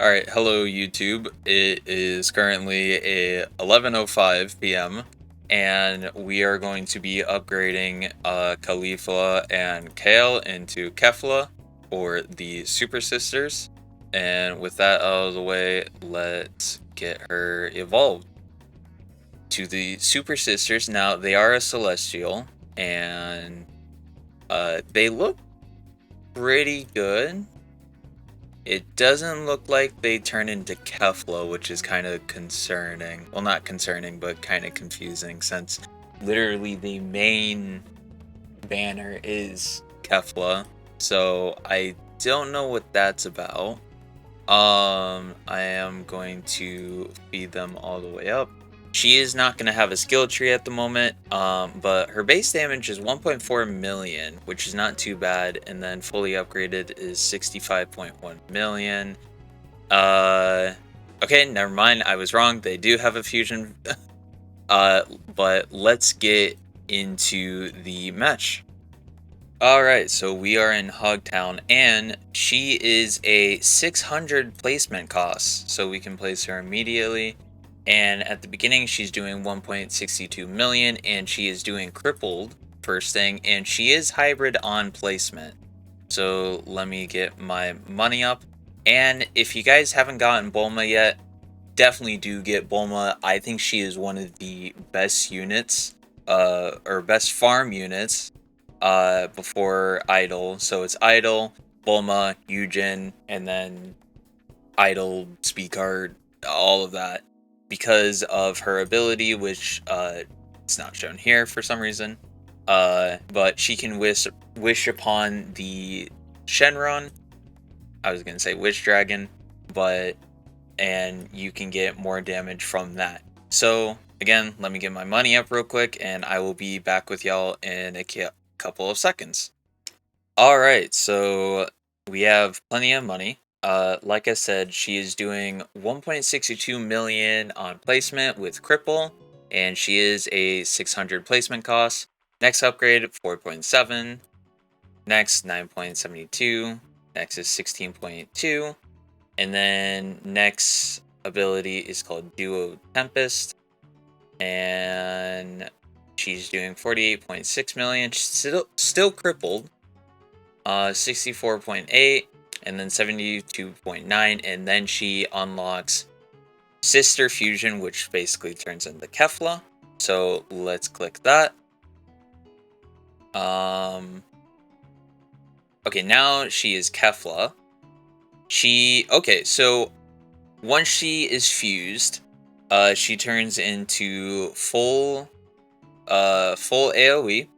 Alright, hello YouTube. It is currently a 11:05 p.m. and we are going to be upgrading Kefla and Kale into Kefla, or the Super Sisters. And with that out of the way, let's get her evolved to the Super Sisters. Now, they are a Celestial, and they look pretty good. It doesn't look like they turn into Kefla, which is kind of concerning. Well, not concerning, but kind of confusing, since literally the main banner is Kefla. So I don't know what that's about. I am going to feed them all the way up. She is not going to have a skill tree at the moment, but her base damage is 1.4 million, which is not too bad, and then fully upgraded is 65.1 million. Okay, never mind, I was wrong. They do have a fusion. But let's get into the match. Alright, so we are in Hogtown, and she is a 600 placement cost, so we can place her immediately. And at the beginning, she's doing 1.62 million, and she is doing crippled first thing, and she is hybrid on placement. So let me get my money up. And if you guys haven't gotten Bulma yet, definitely do get Bulma. I think she is one of the best units, or best farm units before Idol. So it's Idol, Bulma, Eugen, and then Idol, Speedcard, all of that, because of her ability, which it's not shown here for some reason. But she can wish upon the Shenron. I was gonna say Wish Dragon, and you can get more damage from that. So again, let me get my money up real quick, and I will be back with y'all in a couple of seconds. Alright, so we have plenty of money. Like I said, she is doing 1.62 million on placement with Cripple, and she is a 600 placement cost. Next upgrade, 4.7. Next, 9.72. Next is 16.2. And then next ability is called Duo Tempest, and she's doing 48.6 million. She's still crippled. 64.8, and then 72.9, and then she unlocks Sister Fusion, which basically turns into Kefla. So let's click that. Okay, now she is Kefla. Okay, so once she is fused, she turns into full AoE,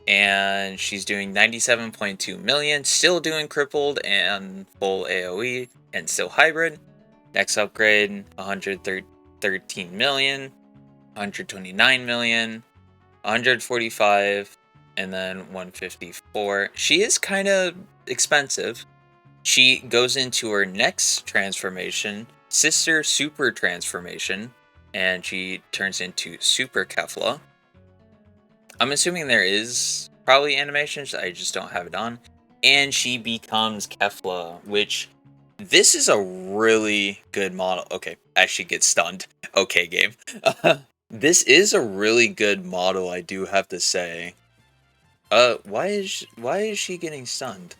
and she's doing 97.2 million, still doing crippled and full AoE, and still hybrid. Next upgrade, 113 million, 129 million, 145, and then 154. She is kind of expensive. She goes into her next transformation, Sister Super Transformation, and she turns into Super Kefla. I'm assuming there is probably animations, I just don't have it on. And she becomes Kefla, which this is a really good model. Okay, as she gets stunned. Okay, game. This is a really good model, I do have to say. Why is she getting stunned?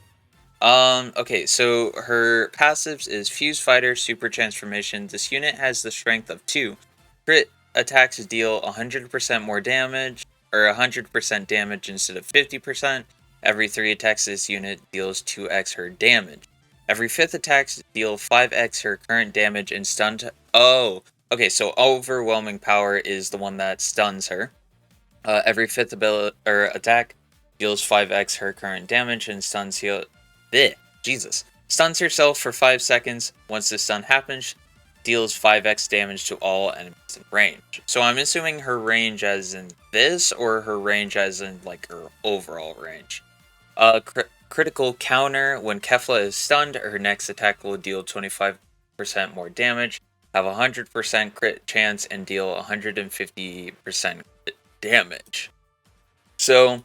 Okay, so her passives is Fuse Fighter, Super Transformation. This unit has the strength of 2. Crit attacks deal 100% more damage, or 100% damage instead of 50%. Every 3 attacks this unit deals 2x her damage. Every 5th attacks deal 5x her current damage and stun. Oh, okay, so Overwhelming Power is the one that stuns her. Every 5th ability or attack deals 5x her current damage and stuns Jesus. Stuns herself for 5 seconds. Once the stun happens, deals 5x damage to all enemies in range. So I'm assuming her range as in this, or her range as in like her overall range. Critical counter. When Kefla is stunned, her next attack will deal 25% more damage, have a 100% crit chance, and deal 150% damage. So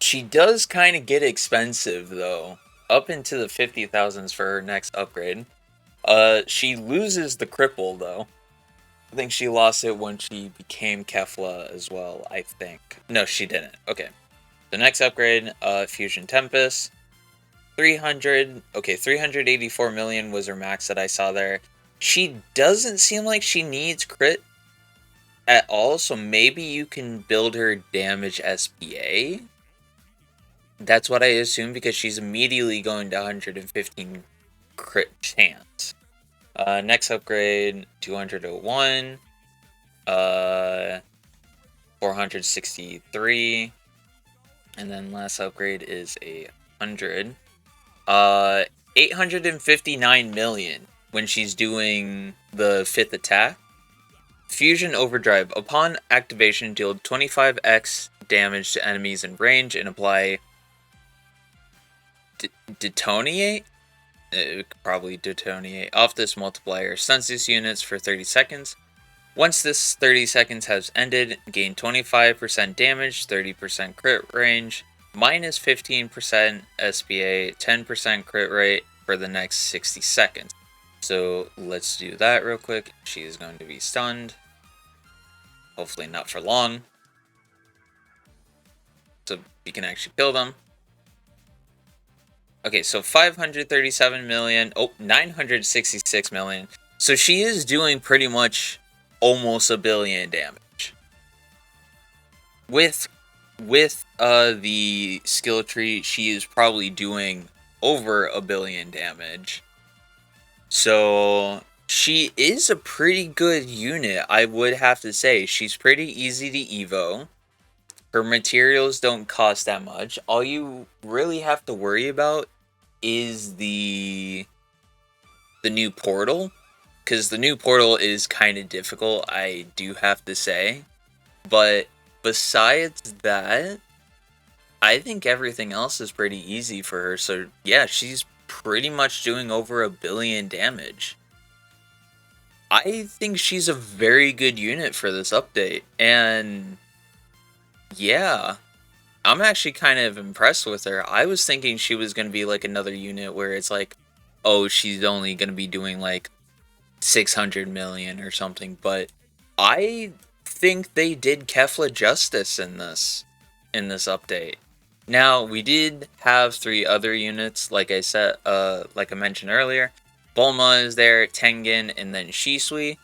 she does kind of get expensive though, up into the 50,000s for her next upgrade. She loses the cripple though. I think she lost it when she became Kefla as well, I think. No, she didn't. Okay. The next upgrade, Fusion Tempest. 384 million was her max that I saw there. She doesn't seem like she needs crit at all, so maybe you can build her damage SPA. That's what I assume because she's immediately going to 115 crit chance. Next upgrade, 201. 463. And then last upgrade is 100. 859 million when she's doing the 5th attack. Fusion Overdrive. Upon activation, deal 25x damage to enemies in range and apply Detonate? Probably Detonate off this multiplier. Stuns these units for 30 seconds. Once this 30 seconds has ended, gain 25% damage, 30% crit range, minus 15% SPA, 10% crit rate for the next 60 seconds. So let's do that real quick. She is going to be stunned. Hopefully not for long. So we can actually kill them. Okay, so 537 million. Oh, 966 million. So she is doing pretty much almost $1 billion damage. With the skill tree, she is probably doing over $1 billion damage. So she is a pretty good unit, I would have to say. She's pretty easy to evo. Her materials don't cost that much. All you really have to worry about is the new portal. Because the new portal is kind of difficult, I do have to say. But besides that, I think everything else is pretty easy for her. So yeah, she's pretty much doing over $1 billion damage. I think she's a very good unit for this update. And yeah, I'm actually kind of impressed with her. I was thinking she was going to be like another unit where it's like, oh, she's only going to be doing like 600 million or something, but I think they did Kefla justice in this update. Now, we did have 3 other units, like I said, like I mentioned earlier. Bulma is there, Tengen, and then Shisui.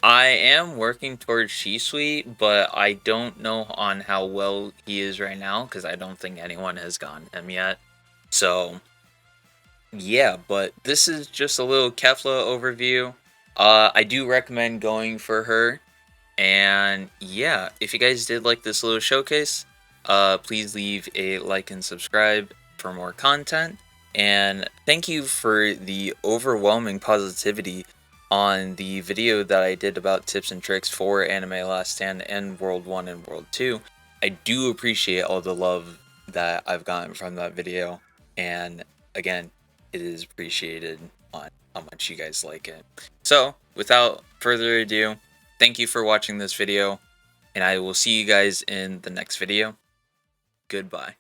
I am working towards Shisui, but I don't know on how well he is right now, because I don't think anyone has gotten him yet. So yeah, but this is just a little Kefla overview. I do recommend going for her. And yeah, if you guys did like this little showcase, please leave a like and subscribe for more content. And thank you for the overwhelming positivity on the video that I did about tips and tricks for Anime Last Stand and World 1 and World 2. I do appreciate all the love that I've gotten from that video. And again, it is appreciated on how much you guys like it. So, without further ado, thank you for watching this video, and I will see you guys in the next video. Goodbye.